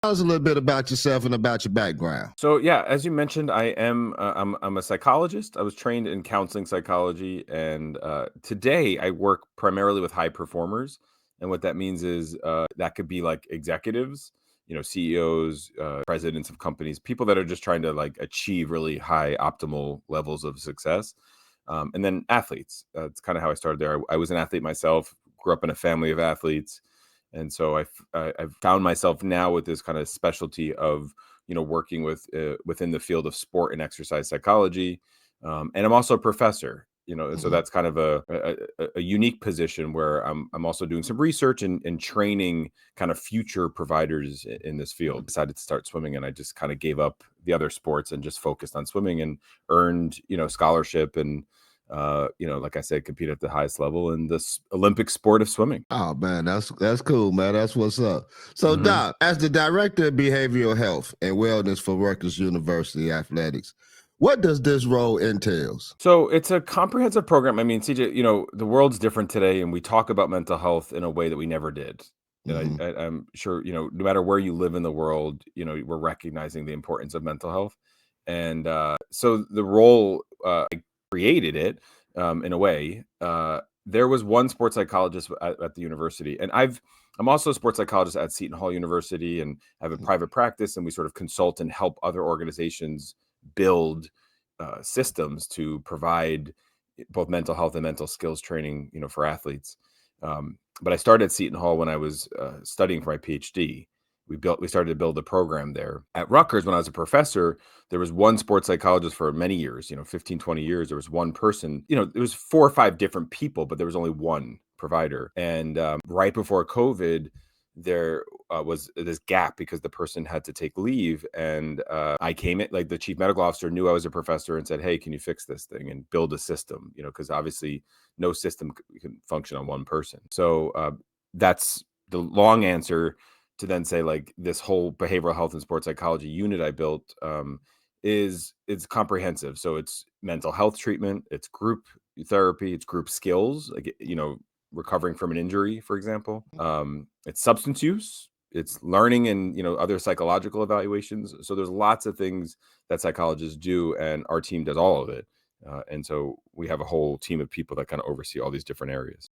Tell us a little bit about yourself and about your background. So yeah, as you mentioned, I'm a psychologist. I was trained in counseling psychology, and today I work primarily with high performers. And what that means is that could be like executives, CEOs, presidents of companies, people that are just trying to like achieve really high optimal levels of success, and then athletes. That's kind of how I started there. I was an athlete myself, grew up in a family of athletes, and so I've found myself now with this kind of specialty of working with within the field of sport and exercise psychology, and I'm also a professor. So Mhm. that's kind of a unique position where I'm also doing some research and training kind of future providers in this field. Decided to start swimming, and I just kind of gave up the other sports and just focused on swimming and earned scholarship and like I said, compete at the highest level in this Olympic sport of swimming. Oh man, that's cool, man. That's what's up. So, Mhm. Doc, as the director of behavioral health and wellness for Rutgers University Athletics, what does this role entails? So it's a comprehensive program. I mean, CJ, the world's different today, and we talk about mental health in a way that we never did. And Hmm. I'm sure, no matter where you live in the world, we're recognizing the importance of mental health. And so the role, I created it in a way. There was one sports psychologist at the university, and I'm also a sports psychologist at Seton Hall University, and I have a private practice, and we sort of consult and help other organizations build systems to provide both mental health and mental skills training, for athletes. But I started at Seton Hall when I was studying for my PhD. We started to build a program there at Rutgers. When I was a professor, there was one sports psychologist for many years, 15, 20 years. There was one person, there was 4 or 5 different people, but there was only one provider. And right before COVID, there was this gap because the person had to take leave, and I came in, like, the chief medical officer knew I was a professor and said, hey, can you fix this thing and build a system, because obviously no system can function on one person. So that's the long answer to then say, like, this whole behavioral health and sports psychology unit I built is it's comprehensive. So it's mental health treatment, it's group therapy, it's group skills, like, recovering from an injury, for example. It's substance use, it's learning, and other psychological evaluations. So there's lots of things that psychologists do, and our team does all of it. And so we have a whole team of people that kind of oversee all these different areas.